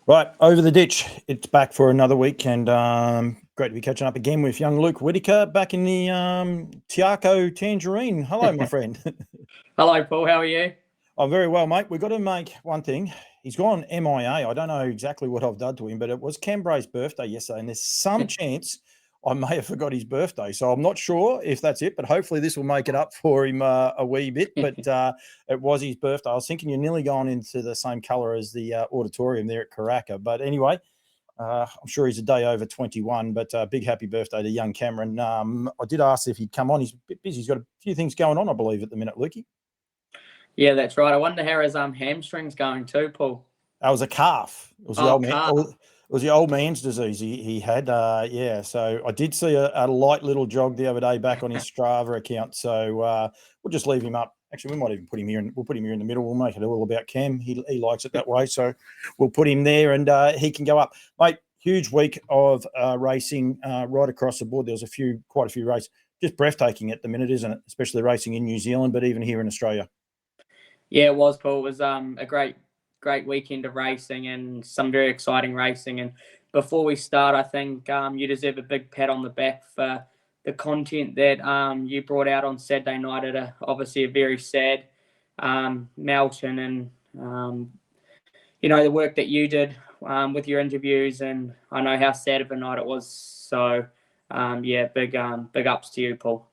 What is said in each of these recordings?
Right, over the ditch. It's back for another week, and great to be catching up again with young Luke Whittaker back in the Tiaco Tangerine. Hello, my friend. Hello, Paul. How are you? I'm very well, mate. We've got to make one thing. He's gone MIA. I don't know exactly what I've done to him, but it was Cambray's birthday yesterday, and there's some chance I may have forgot his birthday. So I'm not sure if that's it, but hopefully this will make it up for him a wee bit. But it was his birthday. I was thinking you're nearly going into the same colour as the auditorium there at Karaka. But anyway, I'm sure he's a day over 21, but big happy birthday to young Cameron. I did ask if he'd come on. He's a bit busy. He's got a few things going on, I believe, at the minute, Lukey. Yeah, that's right. I wonder how his hamstring's going too, Paul. That was a calf. It was the old man. Calf. It was the old man's disease he had. Yeah, so I did see a light little jog the other day back on his Strava account. So we'll just leave him up. Actually, we might even put him here, and we'll put him here in the middle. We'll make it all about Cam. He likes it that way, so we'll put him there, and he can go up, mate. Huge week of racing right across the board. There was quite a few races, just breathtaking at the minute, isn't it? Especially racing in New Zealand, but even here in Australia. Yeah, it was, Paul. It was a great weekend of racing and some very exciting racing. And before we start, I think you deserve a big pat on the back for the content that you brought out on Saturday night at obviously a very sad Melton, and the work that you did with your interviews, and I know how sad of a night it was. So big ups to you, Paul.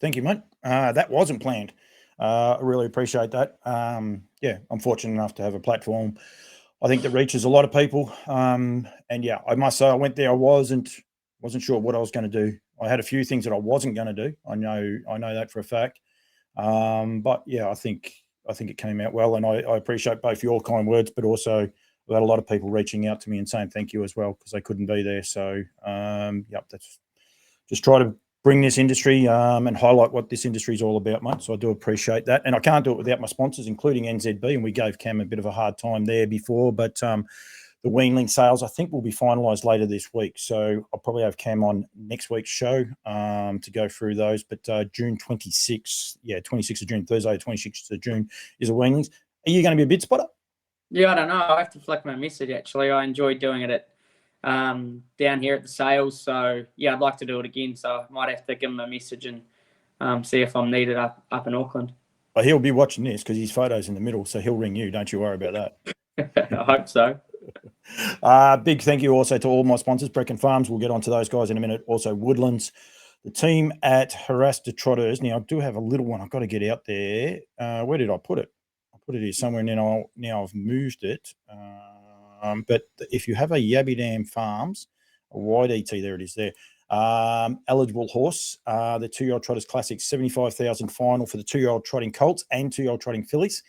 Thank you, mate. That wasn't planned. I really appreciate that. I'm fortunate enough to have a platform, I think, that reaches a lot of people. And yeah, I must say, I went there. I wasn't sure what I was going to do. I had a few things that I wasn't going to do. I know that for a fact. But yeah, I think it came out well, and I appreciate both your kind words, but also we had a lot of people reaching out to me and saying thank you as well, because they couldn't be there. So that's just try to bring this industry and highlight what this industry is all about, mate. So I do appreciate that. And I can't do it without my sponsors, including NZB. And we gave Cam a bit of a hard time there before, but the weanling sales, I think, will be finalised later this week. So I'll probably have Cam on next week's show to go through those. But June 26th, 26th of June, Thursday, 26th of June is a weanlings. Are you going to be a bid spotter? Yeah, I don't know. I have to flick my message, actually. I enjoyed doing it down here at the sales. So yeah, I'd like to do it again. So I might have to give him a message and see if I'm needed up in Auckland. Well, he'll be watching this because his photo's in the middle, so he'll ring you. Don't you worry about that. I hope so. Big thank you also to all my sponsors, Brecken Farms. We'll get onto those guys in a minute. Also Woodlands, the team at Harasta Trotters. Now I do have a little one I've got to get out there. Where did I put it? I put it here somewhere, and now I've moved it. But if you have a Yabby Dam Farms, a wide ET, there it is there. Eligible horse, the 2-year-old Trotters Classic, 75,000 final for the 2-year-old trotting colts and 2-year-old trotting fillies.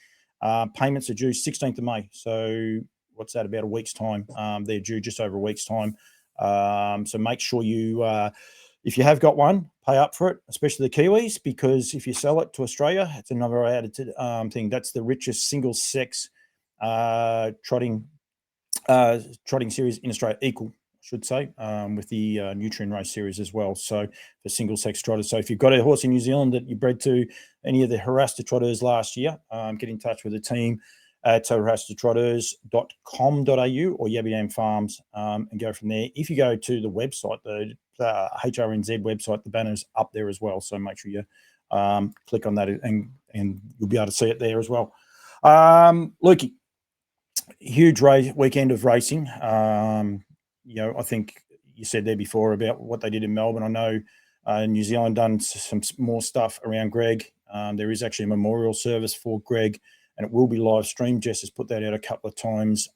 Payments are due 16th of May. So what's that, about a week's time? They're due just over a week's time. So make sure you, if you have got one, pay up for it, especially the Kiwis, because if you sell it to Australia, it's another added thing. That's the richest single-sex trotting series in Australia, equal, I should say, with the Nutrien Race Series as well. So for single-sex trotters. So if you've got a horse in New Zealand that you bred to any of the Harasta Trotters last year, get in touch with the team at harastatrotters.com.au or Yabby Dam Farms and go from there. If you go to the website, the HRNZ website, the banner's up there as well. So make sure you click on that and you'll be able to see it there as well. Lukey, huge weekend of racing. I think you said there before about what they did in Melbourne. I know New Zealand done some more stuff around Greg. There is actually a memorial service for Greg, and it will be live streamed. Jess has put that out a couple of times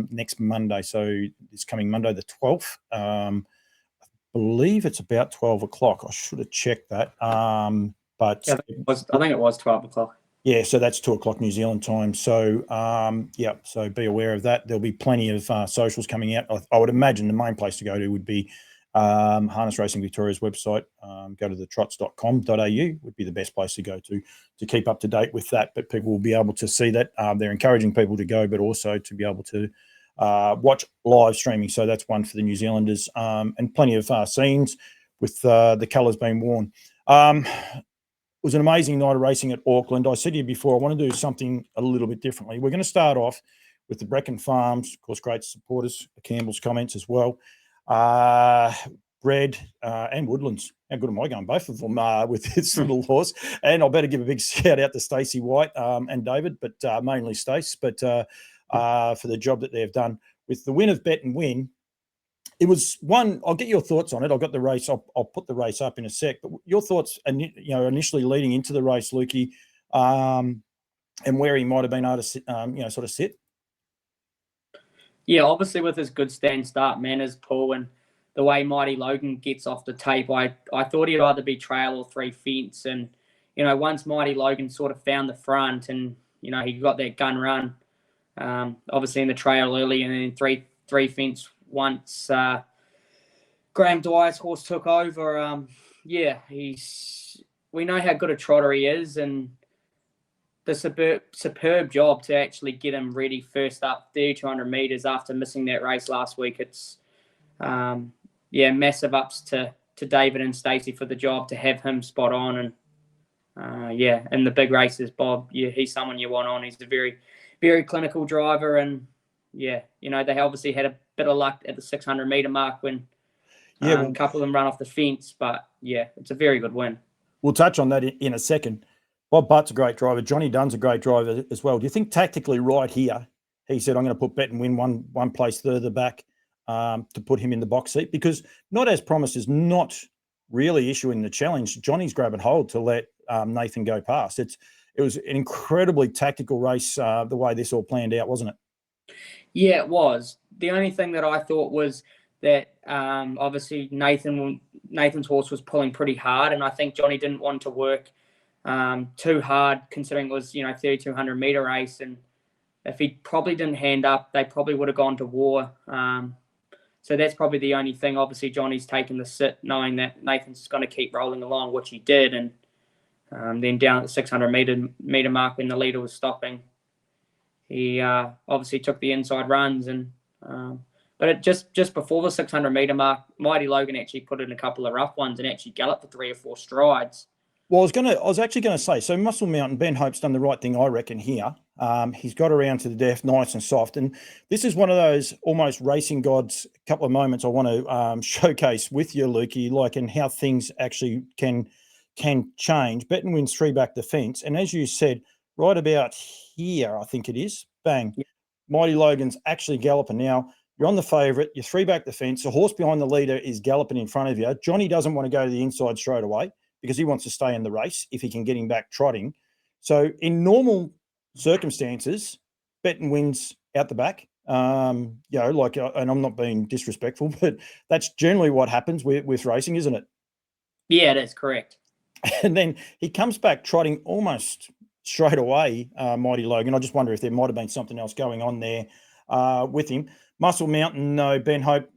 next Monday. So it's coming Monday the 12th. I believe it's about 12 o'clock. I should have checked that. But yeah, I think it was 12 o'clock. Yeah, so that's 2 o'clock New Zealand time. So, so be aware of that. There'll be plenty of socials coming out. I would imagine the main place to go to would be Harness Racing Victoria's website. Go to the trots.com.au would be the best place to go to keep up to date with that. But people will be able to see that. They're encouraging people to go, but also to be able to watch live streaming. So that's one for the New Zealanders, and plenty of scenes with the colours being worn. It was an amazing night of racing at Auckland. I said to you before, I want to do something a little bit differently. We're going to start off with the Brecken Farms. Of course, great supporters, Campbell's comments as well. Red and Woodlands. How good am I going? Both of them with this little horse. And I better give a big shout out to Stacey White and David, but mainly Stace, but for the job that they've done with the win of Bet and Win. It was one. I'll get your thoughts on it. I've got the race. I'll put the race up in a sec. But your thoughts, initially leading into the race, Lukey, and where he might have been able to sit, sort of sit. Yeah, obviously with his good stand-start manners, Paul, and the way Mighty Logan gets off the tape, I thought he'd either be trail or 3 fence. And, once Mighty Logan sort of found the front and, he got that gun run, obviously in the trail early and then 3 fence once Graham Dwyer's horse took over. We know how good a trotter he is, and the superb job to actually get him ready first up 3,200 metres after missing that race last week. It's massive ups to David and Stacey for the job to have him spot on. And in the big races, Bob, he's someone you want on. He's a very, very clinical driver, and they obviously had a bit of luck at the 600 metre mark when a couple of them run off the fence, but it's a very good win. We'll touch on that in a second. Bob Butt's a great driver. Johnny Dunn's a great driver as well. Do you think tactically right here, he said, I'm going to put Bet and Win one place further back to put him in the box seat? Because Not As Promised is not really issuing the challenge. Johnny's grabbing hold to let Nathan go past. It was an incredibly tactical race the way this all planned out, wasn't it? Yeah, it was. The only thing that I thought was that obviously Nathan's horse was pulling pretty hard, and I think Johnny didn't want to work too hard, considering it was 3,200 metre race, and if he probably didn't hand up, they probably would have gone to war. So that's probably the only thing. Obviously, Johnny's taken the sit, knowing that Nathan's going to keep rolling along, which he did, and then down at the 600 metre mark when the leader was stopping, he obviously took the inside runs, and but just before the 600 metre mark, Mighty Logan actually put in a couple of rough ones and actually galloped for 3 or 4 strides. Well, I was actually going to say, so Muscle Mountain, Ben Hope's done the right thing, I reckon, here. He's got around to the death, nice and soft. And this is one of those almost racing gods couple of moments I want to showcase with you, Lukey, like, and how things actually can change. Bet and Win's 3 back the fence. And as you said, right about here, I think it is, bang, yeah. Mighty Logan's actually galloping. Now, you're on the favourite, you're 3 back the fence. The horse behind the leader is galloping in front of you. Johnny doesn't want to go to the inside straight away, because he wants to stay in the race if he can get him back trotting. So in normal circumstances, Bet and Win's out the back. And I'm not being disrespectful, but that's generally what happens with racing, isn't it? Yeah, that's correct. And then he comes back trotting almost straight away, Mighty Logan. I just wonder if there might have been something else going on there with him. Muscle Mountain, no, Ben Hope,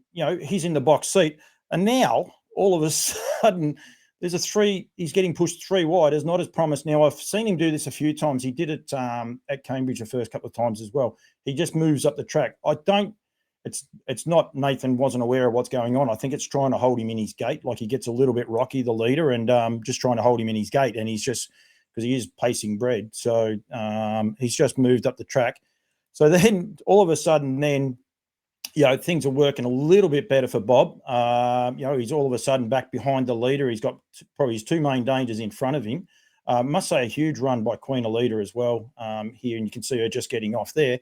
he's in the box seat. And now, all of a sudden, there's a 3, he's getting pushed 3 wide, as Not As Promised. Now, I've seen him do this a few times. He did it at Cambridge the first couple of times as well. He just moves up the track. It's not Nathan wasn't aware of what's going on. I think it's trying to hold him in his gait. Like, he gets a little bit rocky, the leader, and just trying to hold him in his gait. And he's just, because he is pacing bred. So he's just moved up the track. So then all of a sudden then, things are working a little bit better for Bob. He's all of a sudden back behind the leader. He's got probably his 2 main dangers in front of him. Must say a huge run by Queen Alida as well here, and you can see her just getting off there.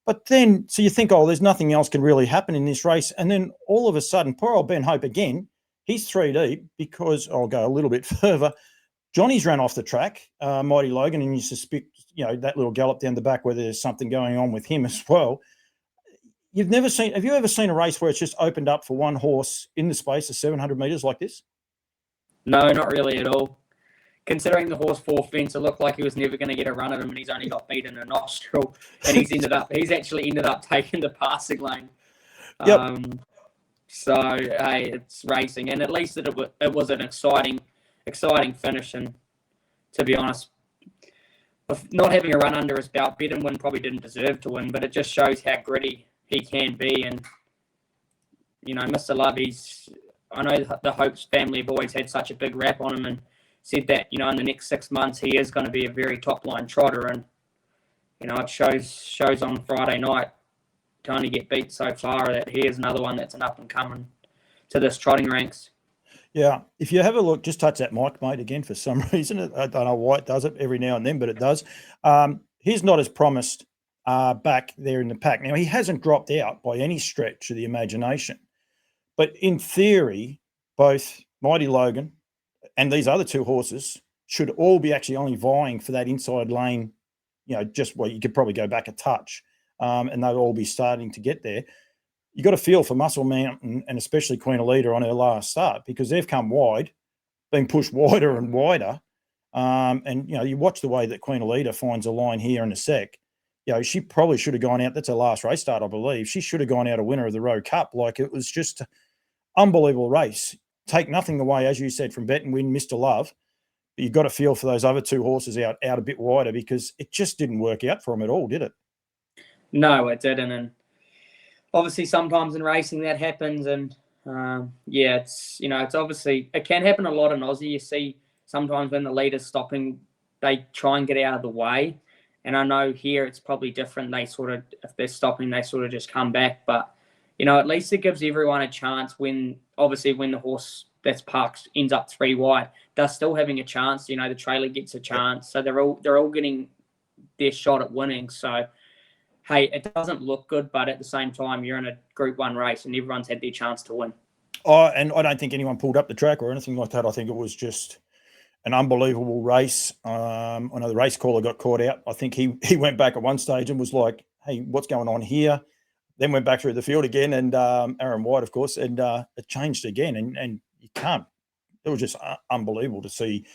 But then, so you think, there's nothing else can really happen in this race. And then all of a sudden, poor old Ben Hope again, he's 3 deep because, I'll go a little bit further, Johnny's ran off the track, Mighty Logan, and you suspect, that little gallop down the back where there's something going on with him as well. Have you ever seen a race where it's just opened up for one horse in the space of 700 metres like this? No, not really at all. Considering the horse 4 fence, it looked like he was never going to get a run at him, and he's only got beat in a nostril, and he's actually ended up taking the passing lane. Yep. So, hey, it's racing, and at least it was an exciting finish, and to be honest, with not having a run under his belt, Bet and Win probably didn't deserve to win, but it just shows how gritty he can be. And Mr. Love, I know the Hopes family have always had such a big rap on him, and said that in the next 6 months he is going to be a very top line trotter, and it shows on Friday night. to only get beat so far. That he is another one that's an up and coming to this trotting ranks. Yeah, if you have a look, just touch that mic, mate, again for some reason. I don't know why it does it every now and then, but it does. He's not as promised back there in the pack. Now, he hasn't dropped out by any stretch of the imagination. But in theory, both Mighty Logan and these other two horses should all be actually only vying for that inside lane, just where you could probably go back a touch, and they'll all be starting to get there. You got to feel for Muscle Mountain and especially Queen Elida on her last start, because they've come wide, being pushed wider and wider. And you watch the way that Queen Elida finds a line here in a sec. She probably should have gone out. That's her last race start, I believe. She should have gone out a winner of the Rowe Cup. Like, it was just an unbelievable race. Take nothing away, as you said, from Bet and Win, Mr. Love. But you've got to feel for those other two horses out a bit wider, because it just didn't work out for them at all, did it? No, it didn't. And obviously sometimes in racing that happens. And it's obviously, it can happen a lot in Aussie. You see sometimes when the leader's stopping, they try and get out of the way. And I know here it's probably different. They sort of, if they're stopping, they sort of just come back. But, at least it gives everyone a chance when the horse that's parked ends up 3 wide. They're still having a chance. The trailer gets a chance. So they're all getting their shot at winning. So, hey, it doesn't look good, but at the same time, you're in a Group 1 race and everyone's had their chance to win. Oh, and I don't think anyone pulled up the track or anything like that. I think it was just an unbelievable race. I know the race caller got caught out. I think he went back at one stage and was like, hey, what's going on here? Then went back through the field again, and Aaron White, of course, and it changed again. And you can't. It was just unbelievable to see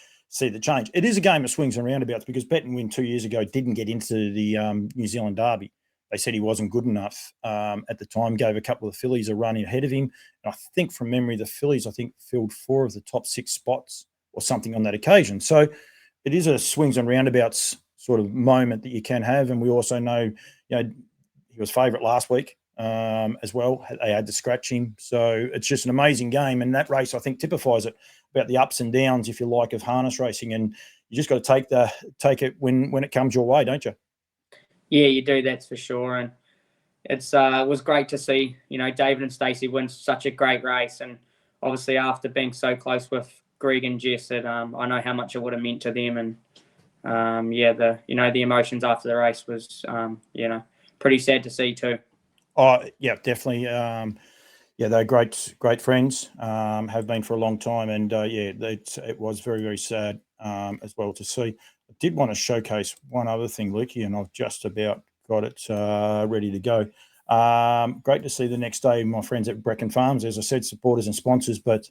the change. It is a game of swings and roundabouts, because Bet and Win 2 years ago didn't get into the New Zealand Derby. They said he wasn't good enough at the time, gave a couple of fillies a run ahead of him. And I think from memory, the fillies, filled 4 of the top 6 spots or something on that occasion. So it is a swings and roundabouts sort of moment that you can have. And we also know, he was favourite last week as well. They had to scratch him. So it's just an amazing game. And that race, I think, typifies it, about the ups and downs, if you like, of harness racing. And you just got to take it when it comes your way, don't you? Yeah, you do. That's for sure. And it was great to see, David and Stacey win such a great race. And obviously after being so close with Greg and Jess, I know how much it would have meant to them. And the emotions after the race was, pretty sad to see too. Oh, yeah, definitely. They're great friends, have been for a long time. And, it was very, very sad as well to see. I did want to showcase one other thing, Lukey, and I've just about got it ready to go. Great to see the next day my friends at Brecon Farms, as I said, supporters and sponsors, but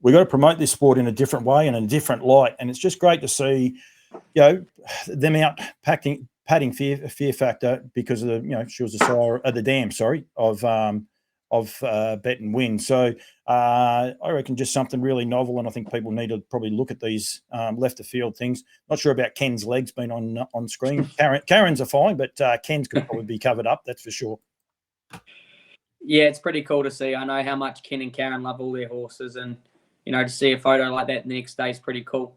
we've got to promote this sport in a different way and in a different light. And it's just great to see, them out padding fear factor because of she was the sire of the dam, of Bet and Win. So I reckon just something really novel, and I think people need to probably look at these left of field things. Not sure about Ken's legs being on screen. Karen's are fine, but Ken's could probably be covered up, that's for sure. Yeah, it's pretty cool to see. I know how much Ken and Karen love all their horses, and to see a photo like that the next day is pretty cool.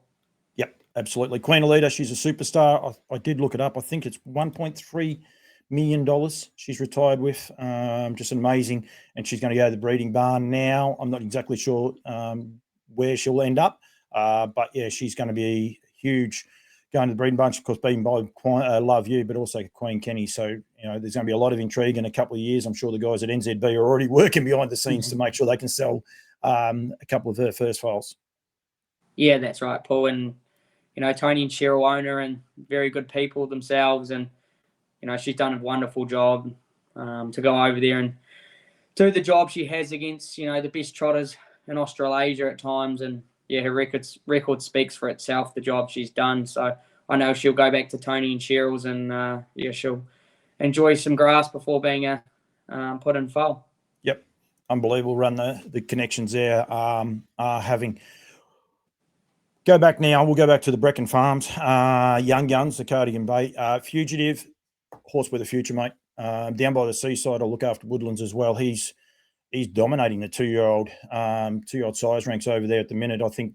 Yep, absolutely. Queen Elida, she's a superstar. I did look it up. I think it's $1.3 million she's retired with. Just amazing. And she's going to go to the breeding barn now. I'm not exactly sure where she'll end up. But yeah, she's going to be huge going to the breeding bunch, of course, being by Love You, but also Queen Kenny. So, there's going to be a lot of intrigue in a couple of years. I'm sure the guys at NZB are already working behind the scenes to make sure they can sell a couple of her first files. Yeah, that's right, Paul. And, Tony and Cheryl own her, and very good people themselves. And, she's done a wonderful job to go over there and do the job she has against, the best trotters in Australasia at times. And, yeah, her record speaks for itself, the job she's done. So I know she'll go back to Tony and Cheryl's and, she'll enjoy some grass before being put in foal. Yep. Unbelievable run the connections there are having. Go back now. We'll go back to the Brecon Farms. Young Guns, the Cardigan Bay. Fugitive, horse with a future, mate. Down by the seaside, I'll look after Woodlands as well. He's he's dominating the 2-year-old size ranks over there at the minute. I think,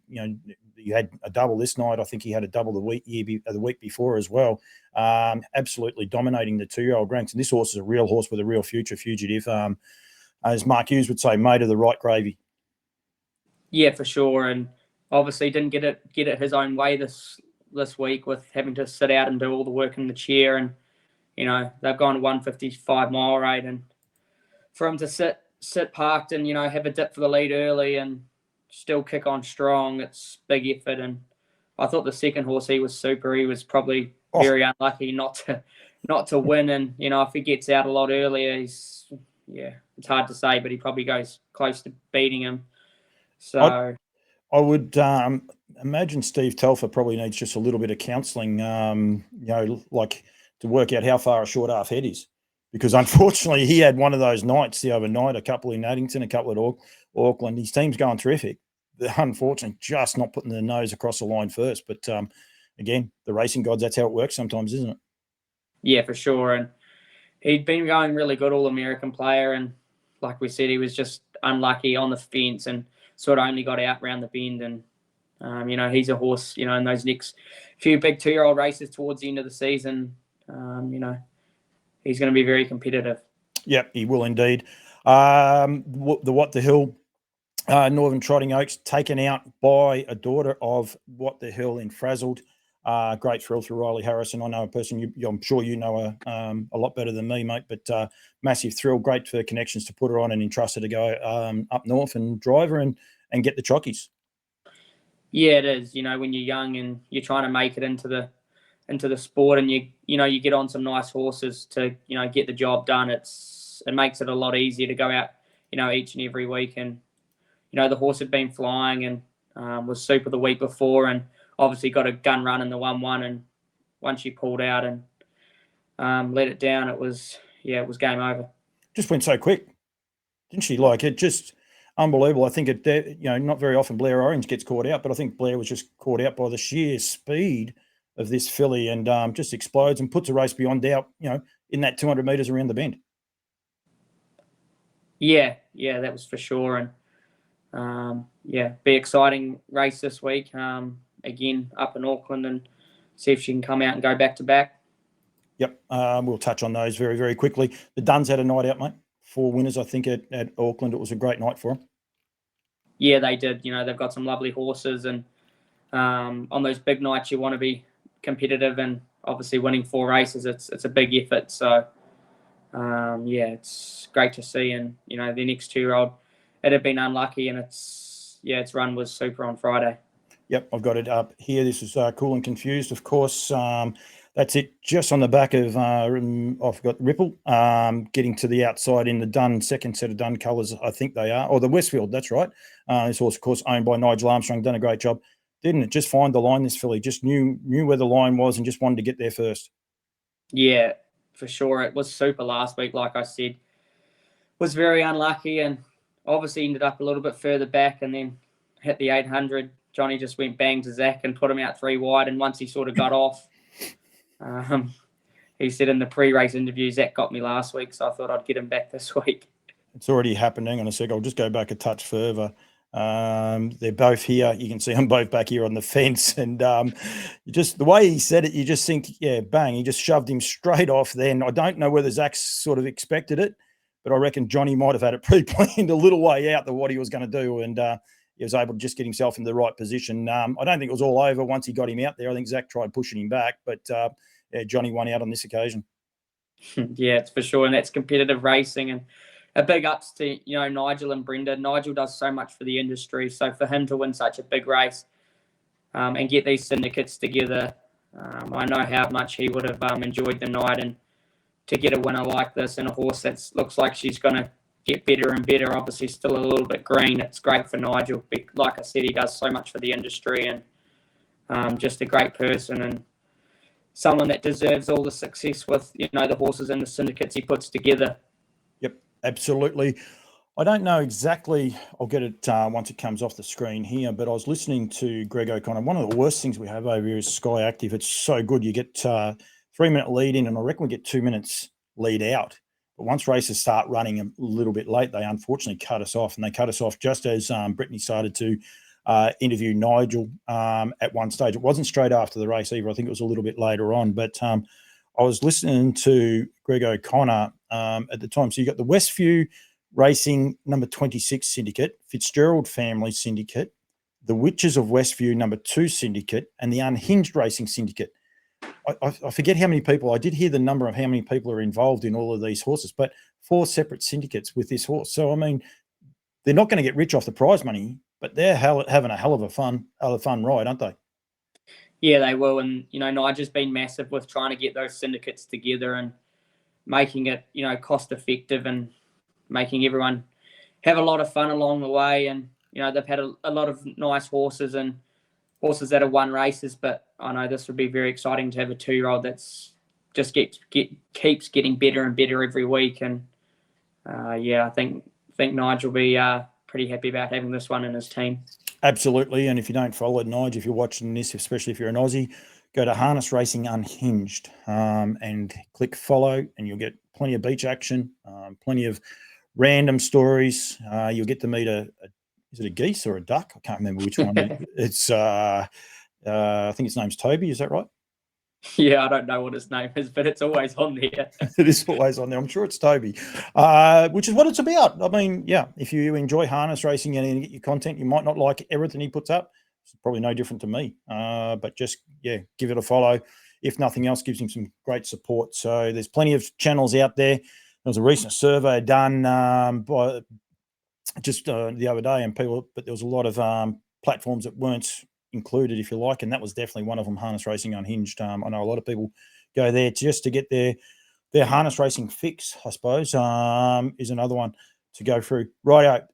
you had a double this night. I think he had a double the week before as well. Absolutely dominating the 2-year-old ranks. And this horse is a real horse with a real future, fugitive. As Mark Hughes would say, made of the right gravy. Yeah, for sure. And obviously didn't get it his own way this week with having to sit out and do all the work in the chair. And, they've gone 155 mile rate. And for him to sit parked and, have a dip for the lead early and still kick on strong, it's big effort. And I thought the second horse, he was super. He was probably very unlucky not to win. And, if he gets out a lot earlier, it's hard to say, but he probably goes close to beating him. So I would imagine Steve Telfer probably needs just a little bit of counselling, like to work out how far a short half head is. Because unfortunately, he had one of those nights the overnight, a couple in Addington, a couple at Auckland. His team's going terrific. Unfortunately, just not putting the nose across the line first. But again, the racing gods, that's how it works sometimes, isn't it? Yeah, for sure. And he'd been going really good All-American player. And like we said, he was just unlucky on the fence and sort of only got out round the bend. And, he's a horse, in those next few big 2-year-old races towards the end of the season, he's going to be very competitive. Yep, he will indeed. The What the Hill, Northern Trotting Oaks, taken out by a daughter of What the Hill in Frazzled. Great thrill through Riley Harrison. I know a person, I'm sure you know her a lot better than me, mate, but massive thrill. Great for connections to put her on and entrust her to go up north and drive her and get the chockies. Yeah, it is. When you're young and you're trying to make it into the sport and you get on some nice horses to, get the job done, it makes it a lot easier to go out, each and every week. And, the horse had been flying and was super the week before and obviously got a gun run in the 1-1. And once she pulled out and let it down, it was game over. Just went so quick, didn't she? Like, it just unbelievable. I think not very often Blair Orange gets caught out, but I think Blair was just caught out by the sheer speed of this filly and just explodes and puts a race beyond doubt, in that 200 metres around the bend. Yeah, that was for sure. And be exciting race this week. Again, up in Auckland, and see if she can come out and go back to back. Yep, we'll touch on those very, very quickly. The Duns had a night out, mate. 4 winners, I think, at Auckland. It was a great night for them. Yeah, they did. They've got some lovely horses, and on those big nights, you want to be competitive. And obviously, winning 4 races, it's a big effort. So, it's great to see. And the next 2-year-old, it had been unlucky, and its run was super on Friday. Yep, I've got it up here. This is Cool and Confused, of course. That's it, just on the back of, I've got Ripple, getting to the outside in the Dun, second set of Dun colours, I think they are, or the Westfield, that's right. This horse, of course, owned by Nigel Armstrong, done a great job. Didn't it just find the line, this filly? Just knew where the line was and just wanted to get there first. Yeah, for sure. It was super last week, like I said. Was very unlucky and obviously ended up a little bit further back and then hit the 800. Johnny just went bang to Zach and put him out 3 wide. And once he sort of got off, he said in the pre-race interview, Zach got me last week, so I thought I'd get him back this week. It's already happened. Hang on a sec. I'll just go back a touch further. They're both here. You can see them both back here on the fence. And just the way he said it, you just think, yeah, bang. He just shoved him straight off then. I don't know whether Zach sort of expected it, but I reckon Johnny might have had it pre-planned a little way out than what he was going to do. And he was able to just get himself in the right position. I don't think it was all over once he got him out there. I think Zach tried pushing him back, but Johnny won out on this occasion. Yeah, it's for sure. And that's competitive racing. And a big ups to, Nigel and Brenda. Nigel does so much for the industry. So for him to win such a big race and get these syndicates together, I know how much he would have enjoyed the night. And to get a winner like this and a horse that looks like she's going to get better and better, obviously still a little bit green, it's great for Nigel. Like I said, he does so much for the industry and just a great person and someone that deserves all the success with, the horses and the syndicates he puts together. Yep, absolutely. I don't know exactly, I'll get it once it comes off the screen here, but I was listening to Greg O'Connor. One of the worst things we have over here is Sky Active. It's so good. You get 3-minute lead in, and I reckon we get 2 minutes lead out. But once races start running a little bit late, they unfortunately cut us off, and they cut us off just as Brittany started to interview Nigel at one stage. It wasn't straight after the race either. I think it was a little bit later on. But I was listening to Greg O'Connor at the time. So you got the Westview Racing number 26 syndicate, Fitzgerald Family Syndicate, the Witches of Westview number 2 syndicate, and the Unhinged Racing Syndicate. I forget how many people. I did hear the number of how many people are involved in all of these horses, but 4 separate syndicates with this horse. So, I mean, they're not going to get rich off the prize money, but they're having a hell of a fun ride, aren't they? Yeah, they will. And, Nigel's been massive with trying to get those syndicates together and making it, cost effective and making everyone have a lot of fun along the way. And, they've had a lot of nice horses and horses that have won races, but I know this would be very exciting to have a 2-year-old that's just keeps getting better and better every week. And, I think Nigel will be pretty happy about having this one in his team. Absolutely. And if you don't follow Nigel, if you're watching this, especially if you're an Aussie, go to Harness Racing Unhinged and click follow, and you'll get plenty of beach action, plenty of random stories. You'll get to meet is it a geese or a duck? I can't remember which one. It's I think his name's Toby. Is that right? Yeah, I don't know what his name is, but it's always on there. It is always on there. I'm sure it's Toby, which is what it's about. I mean, yeah, if you enjoy harness racing and get your content, you might not like everything he puts up. It's probably no different to me. But just, give it a follow. If nothing else, gives him some great support. So there's plenty of channels out there. There was a recent survey done by just the other day, but there was a lot of platforms that weren't included, if you like, and that was definitely one of them. Harness Racing Unhinged. I know a lot of people go there just to get their harness racing fix, I suppose. Is another one to go through. Righto,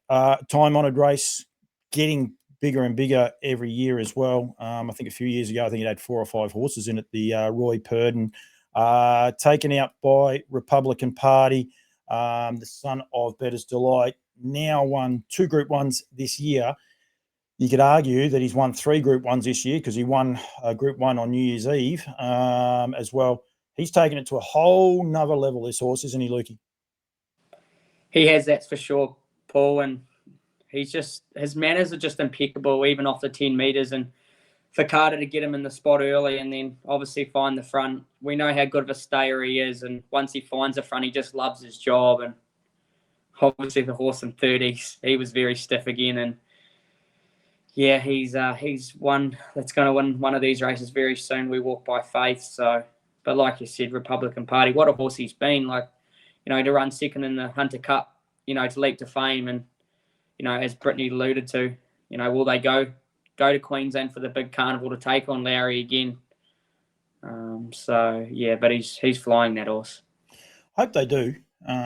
time-honoured race, getting bigger and bigger every year as well. I think a few years ago, I think it had 4 or 5 horses in it. The Roy Purdon, taken out by Republican Party, the son of Bettor's Delight, now won 2 Group 1s this year. You could argue that he's won 3 Group 1s this year because he won Group 1 on New Year's Eve as well. He's taken it to a whole nother level, this horse, isn't he, Lukey? He has, that's for sure, Paul. And his manners are just impeccable, even off the 10 metres. And for Carter to get him in the spot early and then obviously find the front, we know how good of a stayer he is. And once he finds the front, he just loves his job. And obviously the horse in 30s, he was very stiff again. And yeah, he's one that's going to win one of these races very soon. We walk by faith. So, but like you said, Republican Party, what a horse he's been. Like, to run second in the Hunter Cup, to leap to fame. And, as Brittany alluded to, will they go to Queensland for the big carnival to take on Lowry again? But he's flying that horse. Hope they do.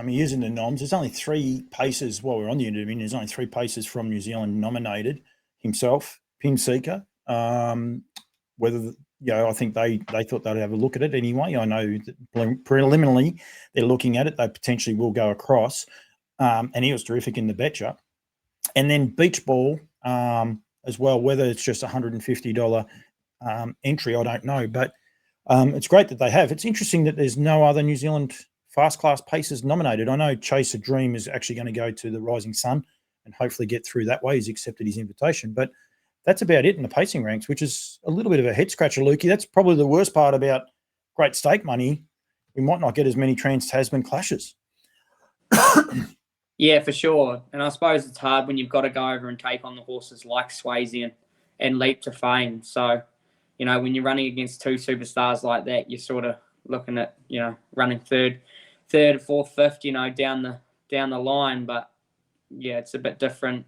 He is in the noms. There's only 3 paces while we're on the Indominion. There's only 3 paces from New Zealand nominated. Himself, Pin Seeker. Whether I think they thought they'd have a look at it anyway. I know that preliminarily they're looking at it. They potentially will go across, and he was terrific in the Betcher. And then Beach Ball as well. Whether it's just $150 entry, I don't know, but it's great that they have. It's interesting that there's no other New Zealand fast class paces nominated. I know Chase a Dream is actually going to go to the Rising Sun and hopefully get through that way. He's accepted his invitation. But that's about it in the pacing ranks, which is a little bit of a head-scratcher, Lukey. That's probably the worst part about great stake money. We might not get as many Trans-Tasman clashes. Yeah, for sure. And I suppose it's hard when you've got to go over and take on the horses like Swayze and leap to fame. So, when you're running against 2 superstars like that, you're sort of looking at, running third, fourth, fifth, down the line. But yeah, it's a bit different,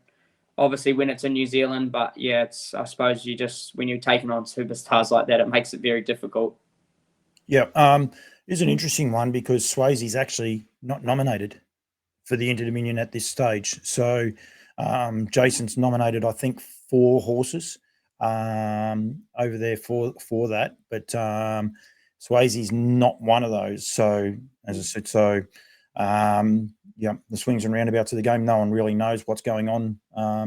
obviously, when it's in New Zealand. But yeah, I suppose when you're taking on superstars like that, it makes it very difficult. Yeah, it's an interesting one because Swayze's actually not nominated for the Inter-Dominion at this stage. So Jason's nominated, I think, 4 horses over there for that, but Swayze's not one of those. So as I said, the swings and roundabouts of the game, no one really knows what's going on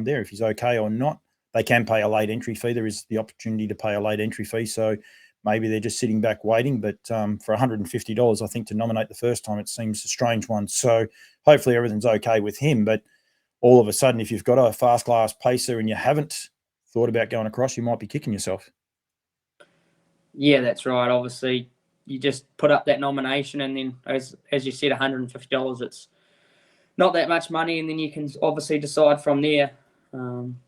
there, if he's okay or not. They can pay a late entry fee. There is the opportunity to pay a late entry fee. So maybe they're just sitting back waiting. But for $150, I think to nominate the first time, it seems a strange one. So hopefully everything's okay with him. But all of a sudden, if you've got a first class pacer and you haven't thought about going across, you might be kicking yourself. Yeah, that's right. Obviously, you just put up that nomination, and then, as you said, $150. It's not that much money, and then you can obviously decide from there.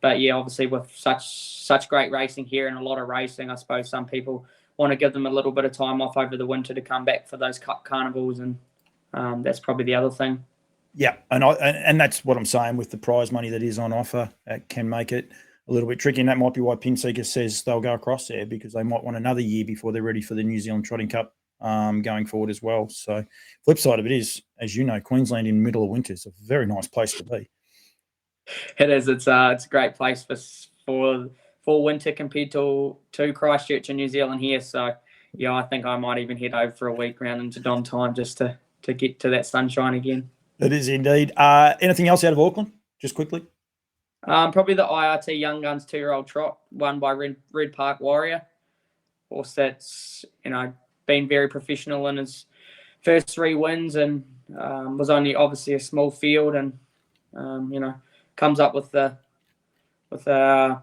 But yeah, obviously with such great racing here and a lot of racing, I suppose some people want to give them a little bit of time off over the winter to come back for those carnivals, and that's probably the other thing. Yeah, and that's what I'm saying with the prize money that is on offer. It can make it a little bit tricky, and that might be why Pinseeker says they'll go across there, because they might want another year before they're ready for the New Zealand Trotting Cup going forward as well. So flip side of it is, as you know, Queensland in the middle of winter is a very nice place to be. It is. It's a great place for winter compared to Christchurch in New Zealand here. So yeah, I think I might even head over for a week round into Don time just to get to that sunshine again. It is indeed. Anything else out of Auckland? Just quickly. Probably the IRT Young Guns 2-year-old trot, won by Red Park Warrior. Horse that's been very professional in his first 3 wins, and was only obviously a small field, and comes up with a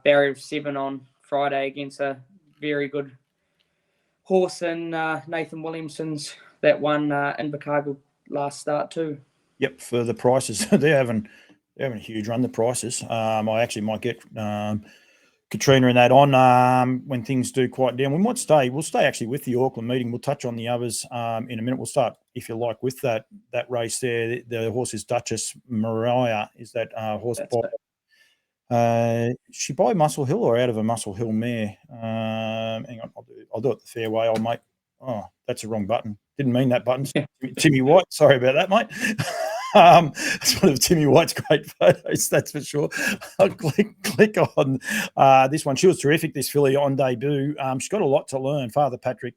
barrier of 7 on Friday against a very good horse in Nathan Williamson's that won Invercargill last start too. Yep, for the prices, they're having a huge run. The prices. I actually might get Katrina and that on when things do quiet down. We might stay. We'll stay actually with the Auckland meeting. We'll touch on the others in a minute. We'll start, if you like, with that race there. The horse is Duchess Mariah. Is that horse by? She by Muscle Hill or out of a Muscle Hill mare? Hang on, I'll do it the fair way. I'll make. Oh, that's the wrong button. Didn't mean that button. Timmy White. Sorry about that, mate. It's one of Timmy White's great photos, that's for sure. I'll click on this one. She was terrific, this filly, on debut. She's got a lot to learn. Father Patrick,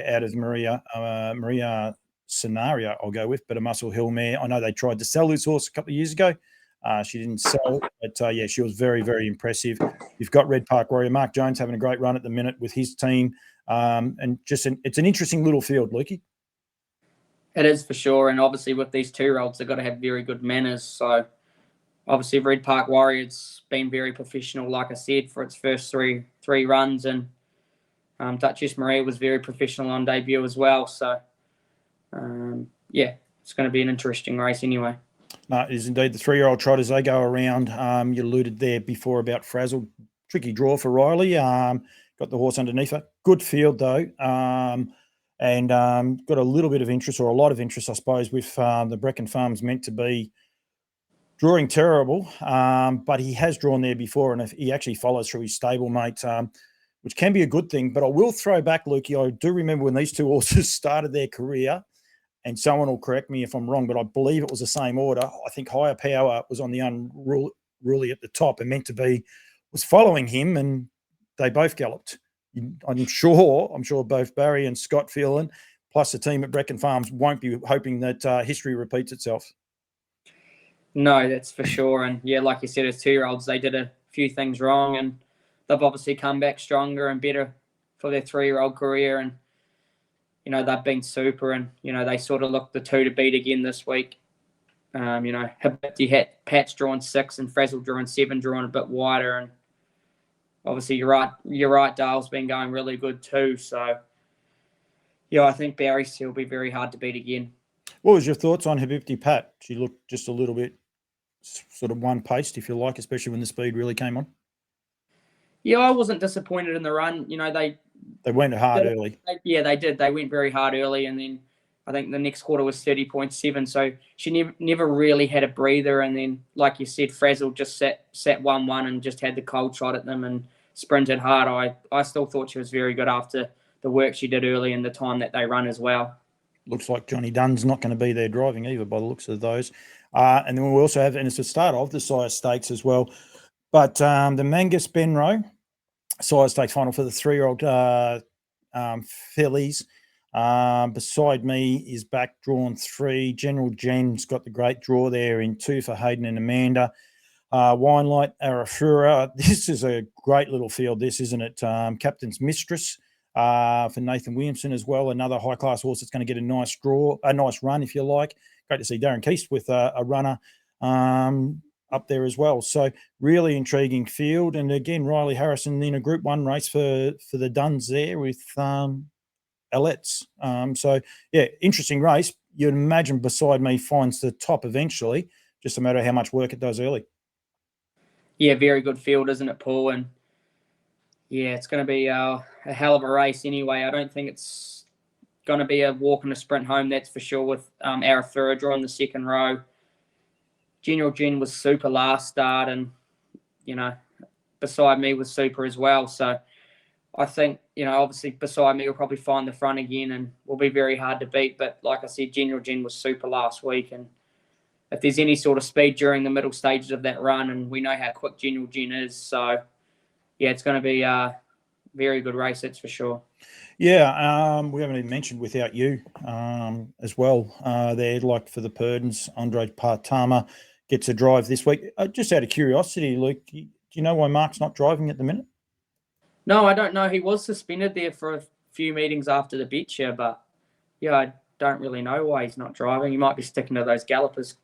out of Maria Scenario, I'll go with, but a Muscle Hill mare. I know they tried to sell this horse a couple of years ago. She didn't sell, but she was very, very impressive. You've got Red Park Warrior, Mark Jones having a great run at the minute with his team. And it's an interesting little field, Lukey. It is for sure, and obviously with these 2-year-olds, they've got to have very good manners. So obviously Red Park Warrior's been very professional, like I said, for its first three runs, and Duchess Maria was very professional on debut as well. So it's going to be an interesting race anyway. No, it is indeed. The 3-year-old trotters, they go around. You alluded there before about Frazzle. Tricky draw for Riley. Got the horse underneath her. Good field though. And got a little bit of interest, or a lot of interest, I suppose, with the Brecon Farms meant to be drawing terrible, but he has drawn there before, and if he actually follows through his stablemate, which can be a good thing. But I will throw back, Lukey, I do remember when these 2 horses started their career, and someone will correct me if I'm wrong, but I believe it was the same order. I think Higher Power was on the unruly at the top and meant to be, was following him, and they both galloped. I'm sure both Barry and Scott Phelan, plus the team at Brecon Farms, won't be hoping that history repeats itself. No, that's for sure. And yeah, like you said, as 2-year-olds, they did a few things wrong, and they've obviously come back stronger and better for their 3-year-old career. And, they've been super, and, they sort of look the 2 to beat again this week. Habibti had Pat's drawn 6 and Frazzle drawn 7, drawn a bit wider, and obviously, you're right. Dale's been going really good too. So, I think Barry still will be very hard to beat again. What was your thoughts on Habibti Pat? She looked just a little bit sort of one-paced, if you like, especially when the speed really came on. Yeah, I wasn't disappointed in the run. They went hard early. They did. They went very hard early, and then I think the next quarter was 30.7. So she never really had a breather. And then, like you said, Frazzle just sat 1-1 and just had the cold shot at them and sprinted hard. I still thought she was very good after the work she did early and the time that they run as well. Looks like Johnny Dunn's not going to be there driving either by the looks of those. And then we also have, and it's the start of the Sire Stakes as well, but the Mangus Benroe Sire Stakes final for the 3-year-old fillies. Beside me is back drawn 3. General Jen's got the great draw there in 2 for Hayden and Amanda. Winelight, Arafura. This is a great little field, this, isn't it? Captain's Mistress, for Nathan Williamson as well. Another high-class horse that's going to get a nice run, if you like. Great to see Darren Keast with a runner up there as well. So really intriguing field. And again, Riley Harrison in a Group 1 race for the Duns there with Alettes. So, yeah, interesting race. You'd imagine Beside Me finds the top eventually, just a matter of how much work it does early. Yeah, very good field, isn't it, Paul? And, yeah, it's going to be a hell of a race anyway. I don't think it's going to be a walk and a sprint home, that's for sure, with Arafura drawing the second row. General Gen was super last start, and, Beside Me was super as well. So I think, obviously Beside Me will probably find the front again and will be very hard to beat. But like I said, General Gen was super last week. And if there's any sort of speed during the middle stages of that run, and we know how quick General Gen is. So, yeah, it's going to be a very good race, that's for sure. Yeah, we haven't even mentioned Without You as well. There, like for the Purdons, Andre Partama gets a drive this week. Just out of curiosity, Luke, do you know why Mark's not driving at the minute? No, I don't know. He was suspended there for a few meetings after the Betcher, but yeah, I don't really know why he's not driving. He might be sticking to those gallopers,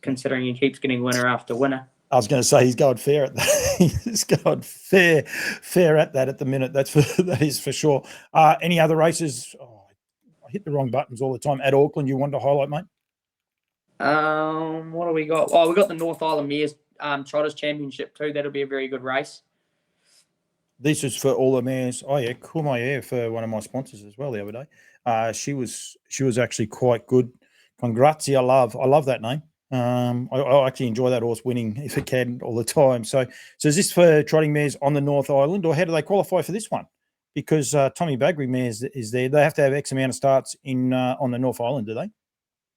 considering he keeps getting winner after winner. I was going to say he's going fair at that. He's going fair at that at the minute. That is for sure. Any other races? Oh, I hit the wrong buttons all the time. At Auckland, you wanted to highlight, mate? What do we got? Oh, we got the North Island Mares Trotters Championship too. That'll be a very good race. This is for all the mares. Oh yeah, Courmayeur for one of my sponsors as well the other day. She was actually quite good. Congratia, I love that name. I actually enjoy that horse winning if it can all the time. So is this for trotting mares on the North Island, or how do they qualify for this one? Because Tommy Bagri mares is there. They have to have X amount of starts in on the North Island, do they?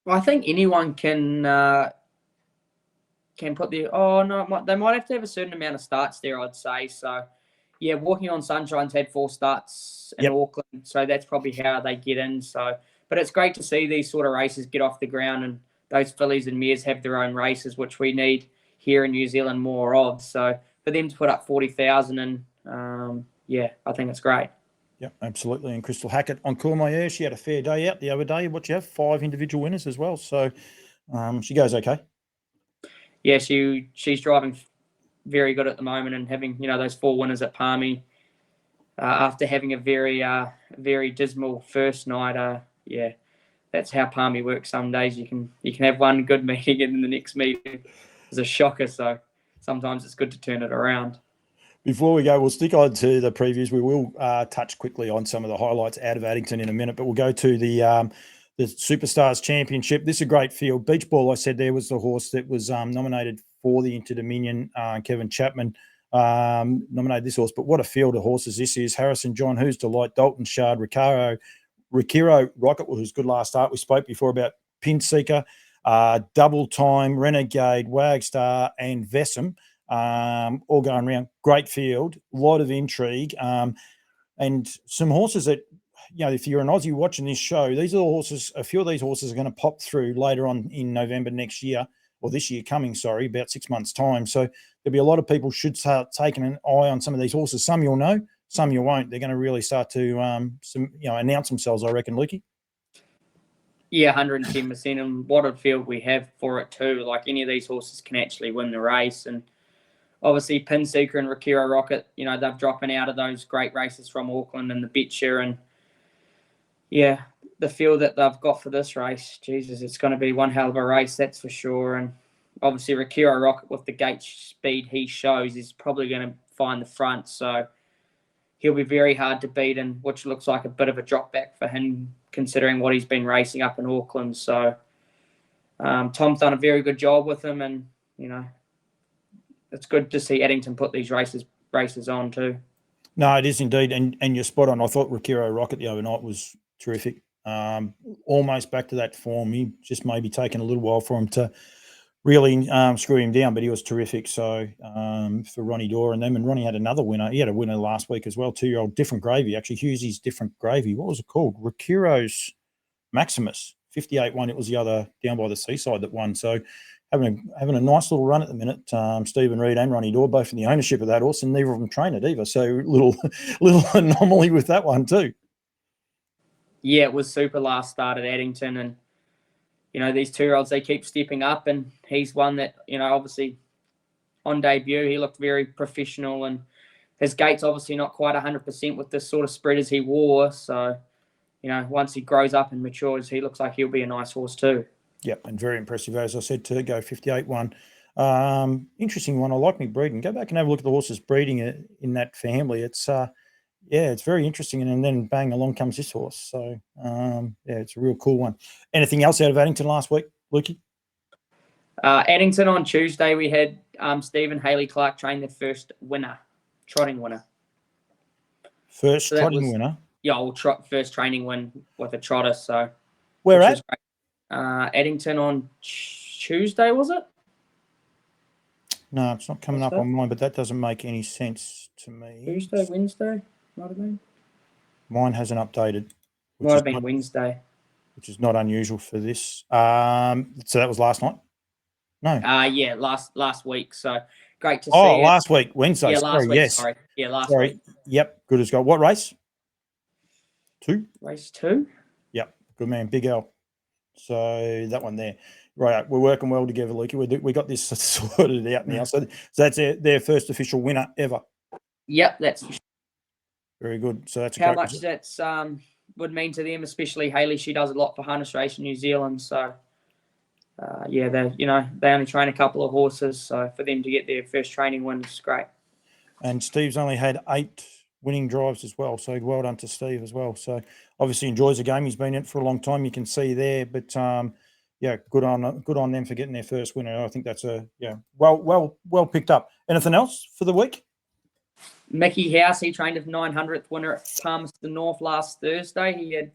Well, I think anyone can put the. Oh no, they might have to have a certain amount of starts there, I'd say. So, yeah, Walking on Sunshine's had 4 starts in Auckland, so that's probably how they get in. So, but it's great to see these sort of races get off the ground, and those fillies and mares have their own races, which we need here in New Zealand more of. So for them to put up 40,000, and yeah, I think it's great. Yeah, absolutely. And Crystal Hackett on Courmayeur, she had a fair day out the other day. What you have, 5 individual winners as well. So she goes okay. Yeah, she's driving very good at the moment, and having those 4 winners at Palmy after having a very dismal first night. Yeah, that's how Palmy works. Some days you can have one good meeting and then the next meeting is a shocker. So sometimes it's good to turn it around. Before we go, we'll stick on to the previews. We will touch quickly on some of the highlights out of Addington in a minute, but we'll go to the Superstars Championship. This is a great field. Beach Ball, I said there, was the horse that was nominated for the Inter-Dominion. Kevin Chapman nominated this horse, but what a field of horses this is. Harrison John, Who's Delight, Dalton Shard, Rikiro Rocket, who's good last start. We spoke before about Pin Seeker, Double Time, Renegade, Wagstar, and Vessam. All going around. Great field, a lot of intrigue, and some horses that, if you're an Aussie watching this show, these are the horses. A few of these horses are going to pop through later on in November next year, or this year coming, sorry, about 6 months' time. So there'll be a lot of people should start taking an eye on some of these horses. Some you'll know, some you won't. They're going to really start to announce themselves, I reckon, Lukey. Yeah, 110%. And what a field we have for it too. Like, any of these horses can actually win the race. And obviously Pin Seeker and Rikiro Rocket, they're dropping out of those great races from Auckland and the Betcher. And yeah, the field that they've got for this race, Jesus, it's going to be one hell of a race, that's for sure. And obviously Rikiro Rocket, with the gate speed he shows, is probably going to find the front. So he'll be very hard to beat, and which looks like a bit of a drop back for him, considering what he's been racing up in Auckland. So Tom's done a very good job with him, and it's good to see Addington put these races on too. No, it is indeed, and you're spot on. I thought Rikiro Rocket the other night was terrific. Almost back to that form. He just maybe taken a little while for him to really screw him down, but he was terrific. So for Ronnie Dorr and them, and Ronnie had another winner. He had a winner last week as well, 2-year-old Different Gravy. Actually, Hughesy's Different Gravy. What was it called? Rikiro's Maximus, 58-1. It was the other down by the seaside that won. So having a nice little run at the minute. Stephen Reid and Ronnie Dorr both in the ownership of that horse, and neither of them train it either. So little anomaly with that one too. Yeah, it was super last start at Addington, and these 2-year-olds, they keep stepping up, and he's one that obviously on debut he looked very professional, and his gait's obviously not quite 100% with this sort of spread as he wore. So once he grows up and matures, he looks like he'll be a nice horse too. Yep, and very impressive, as I said, to go 58-1. Interesting one. I like me breeding. Go back and have a look at the horses breeding in that family. It's it's very interesting. And then bang, along comes this horse. So it's a real cool one. Anything else out of Addington last week, Lukey? Addington on Tuesday, we had Stephen Haley Clark train the first trotting winner. First trotting winner? Yeah, first training win with a trotter. So where at? Addington on Tuesday, was it? No, it's not coming up on mine, but that doesn't make any sense to me. Tuesday, Wednesday, might have been. Mine hasn't updated. Might have been Wednesday. Which is not unusual for this. So that was last night? No. Yeah, last week. So great to see. Oh, last week, Wednesday. Yeah, last week. Yes. Sorry. Yeah, last week. Yep. Good as gold. What race? 2. Race 2. Yep. Good man. Big L. So that one there. Right. We're working well together, Lukey. We got this sorted out now. So that's their first official winner ever. Yep, that's very good. So that's how much that's would mean to them, especially Haley. She does a lot for harness race in New Zealand. So they only train a couple of horses. So for them to get their first training win is great. And Steve's only had 8 winning drives as well. So well done to Steve as well. So obviously enjoys the game. He's been in it for a long time. You can see there, but good on them for getting their first winner. I think that's well picked up. Anything else for the week? Mickey House, he trained his 900th winner at Palmerston North last Thursday. He had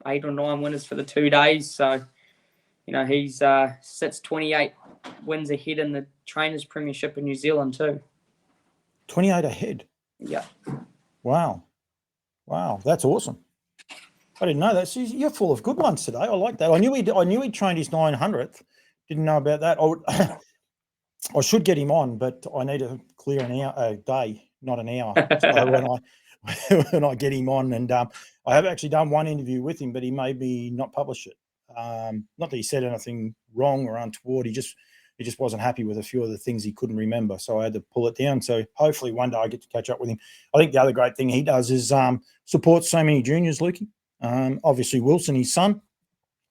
8 or 9 winners for the 2 days. So, he's sits 28 wins ahead in the Trainers Premiership in New Zealand too. 28 ahead? Yeah. Wow. That's awesome. I didn't know that. So you're full of good ones today. I like that. I knew he trained his 900th. Didn't know about that. I should get him on, but I need to clear a day, not an hour. So when I get him on, and I have actually done one interview with him, but he made me not publish it. Not that he said anything wrong or untoward. He just wasn't happy with a few of the things he couldn't remember, so I had to pull it down. So hopefully one day I get to catch up with him. I think the other great thing he does is support so many juniors, Lukey. Obviously Wilson, his son,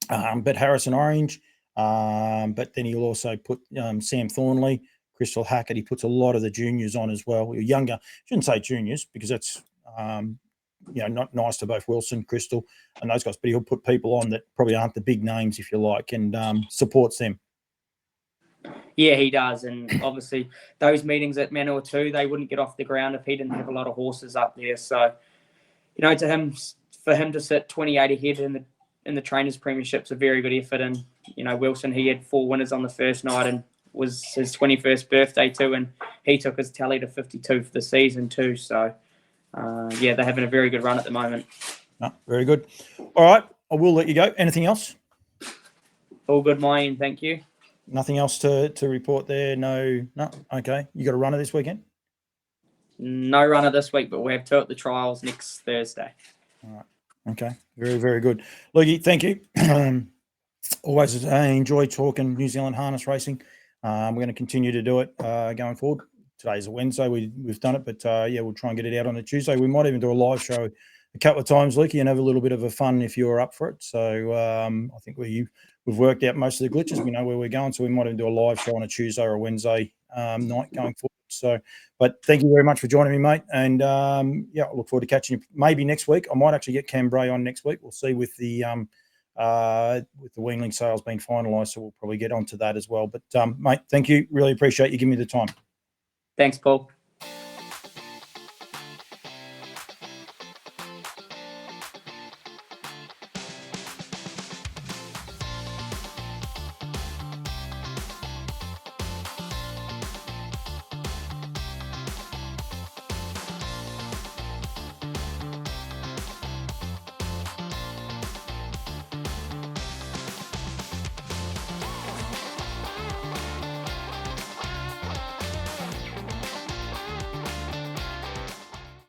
but Harrison Orange. But then he'll also put Sam Thornley, Crystal Hackett. He puts a lot of the juniors on as well. Younger, shouldn't say juniors because that's not nice to both Wilson, Crystal, and those guys. But he'll put people on that probably aren't the big names, if you like, and supports them. Yeah, he does, and obviously those meetings at Manawatu, they wouldn't get off the ground if he didn't have a lot of horses up there. So, for him to sit 28 ahead in the Trainers Premiership's a very good effort. And Wilson, he had 4 winners on the first night and was his 21st birthday too, and he took his tally to 52 for the season too. So they're having a very good run at the moment. No, very good. All right, I will let you go. Anything else? All good, my end. Thank you. Nothing else to report there? No. Okay. You got a runner this weekend? No runner this week, but we have 2 at the trials next Thursday. All right. Okay. Very, very good. Lukey, thank you. Always enjoy talking New Zealand harness racing. We're going to continue to do it going forward. Today's a Wednesday. We've done it, but we'll try and get it out on a Tuesday. We might even do a live show a couple of times, Lukey, and have a little bit of a fun if you're up for it. So I think we've worked out most of the glitches. We know where we're going, so we might even do a live show on a Tuesday or a Wednesday night going forward. So, but thank you very much for joining me, mate. And I look forward to catching you maybe next week. I might actually get Cam Bray on next week. We'll see with the weanling sales being finalised, so we'll probably get onto that as well. But mate, thank you. Really appreciate you giving me the time. Thanks, Paul.